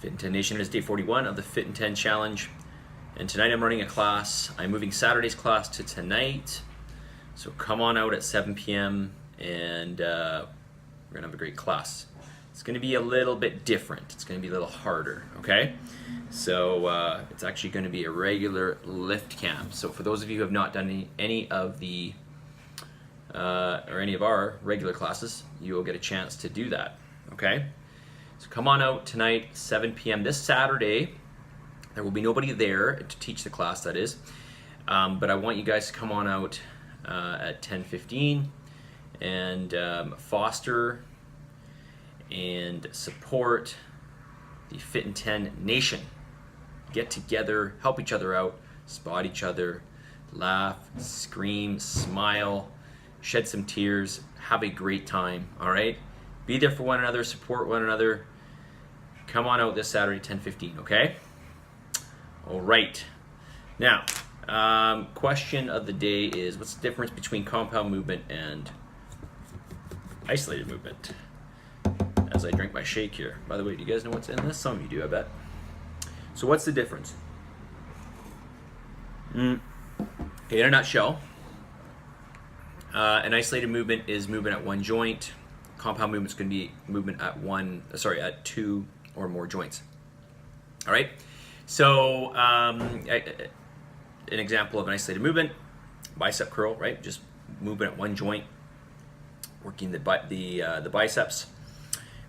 Fit in 10 Nation is day 41 of the Fit in 10 challenge. And tonight I'm running a class. I'm moving Saturday's class to tonight. So come on out at 7 p.m. and we're gonna have a great class. It's gonna be a little bit different. It's gonna be a little harder, okay? So it's actually gonna be a regular lift camp. So for those of you who have not done any of the or any of our regular classes, you will get a chance to do that, okay? So come on out tonight, 7 p.m. This Saturday, there will be nobody there to teach the class, that is. But I want you guys to come on out at 10:15 and foster and support the Fit in 10 Nation. Get together, help each other out, spot each other, laugh, scream, smile, shed some tears, have a great time, all right? Be there for one another, support one another. Come on out this Saturday, 10:15, okay? All right. Now, question of the day is, what's the difference between compound movement and isolated movement? As I drink my shake here. By the way, do you guys know what's in this? Some of you do, I bet. So what's the difference? Okay, in a nutshell, an isolated movement is movement at one joint. Compound movement is going to be movement at two or more joints. All right. So an example of an isolated movement, bicep curl, right? Just movement at one joint, working the biceps.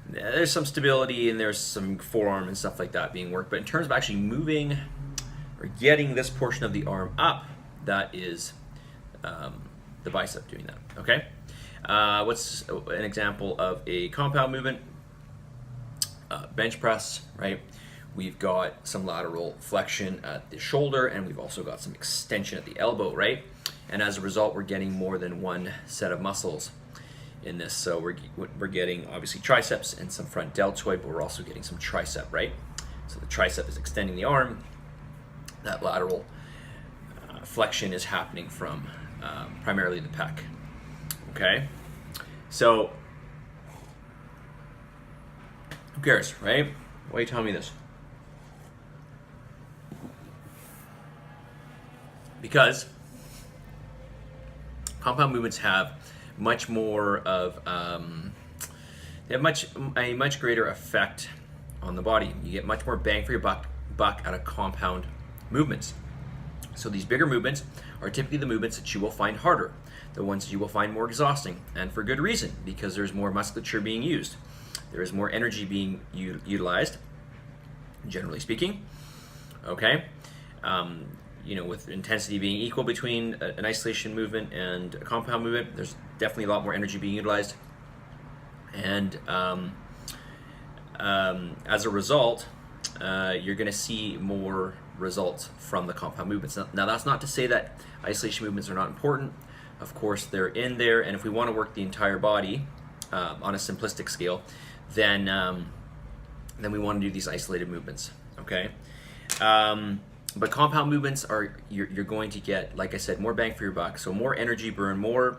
There's some stability and there's some forearm and stuff like that being worked. But in terms of actually moving or getting this portion of the arm up, that is the bicep doing that, okay? What's an example of a compound movement? Bench press, right? We've got some lateral flexion at the shoulder and we've also got some extension at the elbow, right? And as a result, we're getting more than one set of muscles in this. So we're getting obviously triceps and some front deltoid, but we're also getting some tricep, right? So the tricep is extending the arm. That lateral flexion is happening from primarily the pec, okay? So who cares, right? Why are you telling me this? Because compound movements have much more of they have a much greater effect on the body. You get much more bang for your buck out of compound movements. So these bigger movements are typically the movements that you will find harder, the ones that you will find more exhausting, and for good reason, because there's more musculature being used. There is more energy being utilized, generally speaking, okay? With intensity being equal between an isolation movement and a compound movement, there's definitely a lot more energy being utilized. And as a result, you're going to see more results from the compound movements. Now, that's not to say that isolation movements are not important. Of course, they're in there, and if we want to work the entire body on a simplistic scale, then we want to do these isolated movements, okay? But compound movements are, you're going to get, like I said, more bang for your buck. So more energy burn, more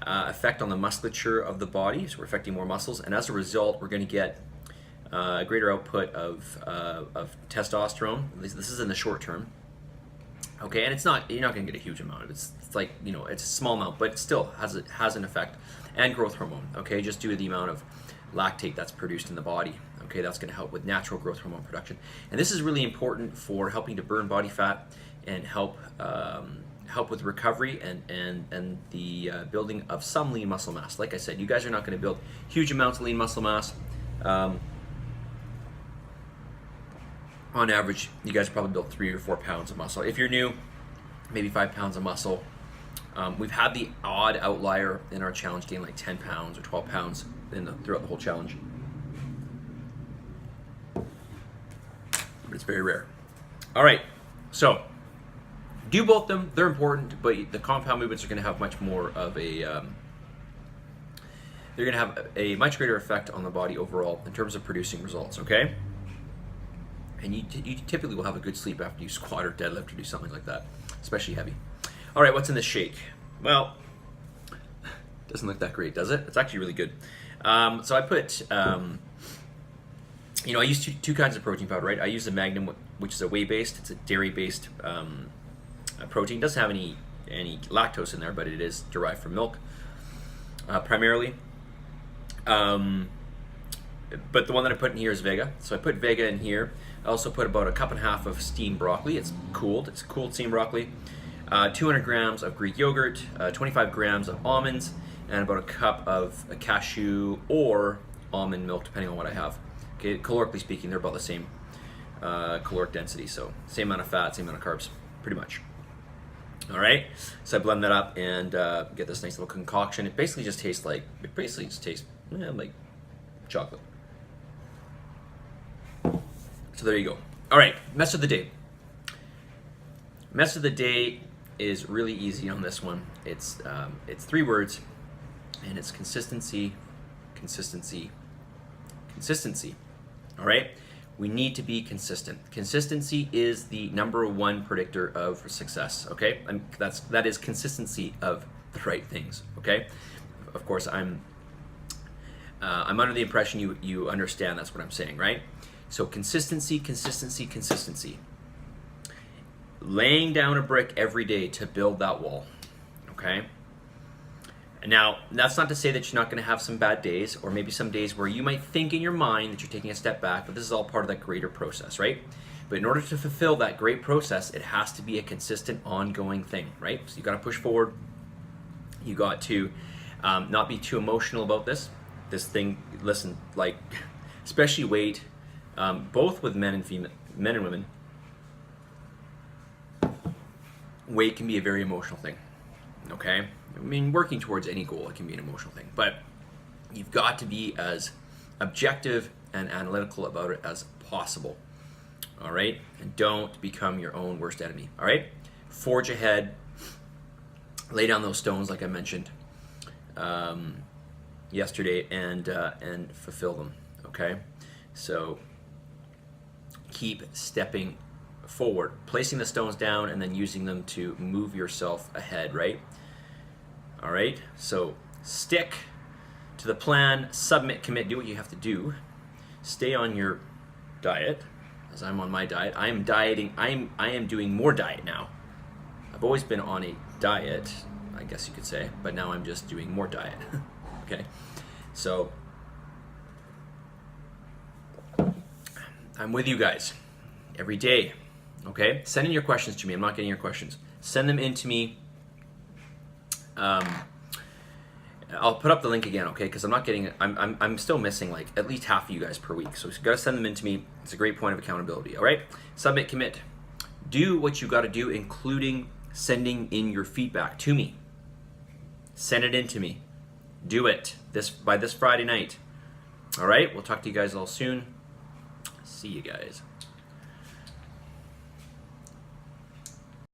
effect on the musculature of the body. So we're affecting more muscles. And as a result, we're going to get a greater output of testosterone. This is in the short term. Okay, and you're not going to get a huge amount of it. It's like, it's a small amount, but it still has an effect. And growth hormone, okay, just due to the amount of lactate that's produced in the body. Okay, that's going to help with natural growth hormone production, and this is really important for helping to burn body fat and help with recovery and the building of some lean muscle mass. Like I said, you guys are not going to build huge amounts of lean muscle mass. On average, you guys probably build 3 or 4 pounds of muscle. If you're new, maybe 5 pounds of muscle. We've had the odd outlier in our challenge gain like 10 pounds or 12 pounds throughout the whole challenge. But it's very rare. All right, so do both of them. They're important, but the compound movements are going to have much more of they're going to have a much greater effect on the body overall in terms of producing results, okay? And you typically will have a good sleep after you squat or deadlift or do something like that, especially heavy. All right, what's in this shake? Well, doesn't look that great, does it? It's actually really good. So I put I use two kinds of protein powder, right? I use the Magnum, which is a whey-based. It's a dairy-based protein. It doesn't have any lactose in there, but it is derived from milk primarily. But the one that I put in here is Vega. So I put Vega in here. I also put about 1.5 cups of steamed broccoli. It's cooled steamed broccoli. 200 grams of Greek yogurt, 25 grams of almonds, and about 1 cup of cashew or almond milk, depending on what I have. Okay, calorically speaking, they're about the same caloric density, so same amount of fat, same amount of carbs, pretty much. All right, so I blend that up and get this nice little concoction. It basically just tastes like chocolate. So there you go. All right, mess of the day. Mess of the day is really easy on this one. It's 3 words, and it's consistency, consistency, consistency. All right, we need to be consistent. Consistency is the #1 predictor of success. Okay, that is consistency of the right things. Okay, of course I'm under the impression you understand that's what I'm saying, right? So consistency, consistency, consistency. Laying down a brick every day to build that wall, okay? Now, that's not to say that you're not going to have some bad days, or maybe some days where you might think in your mind that you're taking a step back, but this is all part of that greater process, right? But in order to fulfill that great process, it has to be a consistent, ongoing thing, right? So you got to push forward. You got to not be too emotional about this thing. Listen, like, especially weight, both with men and women. Weight can be a very emotional thing, okay? I mean, working towards any goal, it can be an emotional thing, but you've got to be as objective and analytical about it as possible, all right? And don't become your own worst enemy, all right? Forge ahead, lay down those stones like I mentioned yesterday, and fulfill them, okay? So keep stepping forward, placing the stones down and then using them to move yourself ahead, right? All right, so stick to the plan, submit, commit, do what you have to do. Stay on your diet, as I'm on my diet. I am dieting, I am doing more diet now. I've always been on a diet, I guess you could say, but now I'm just doing more diet, okay? So I'm with you guys every day. Okay, send in your questions to me. I'm not getting your questions. Send them in to me. I'll put up the link again, okay? Because I'm not getting. I'm still missing like at least half of you guys per week. So you got to send them in to me. It's a great point of accountability. All right, submit, commit, do what you got to do, including sending in your feedback to me. Send it in to me. Do it by this Friday night. All right. We'll talk to you guys all soon. See you guys.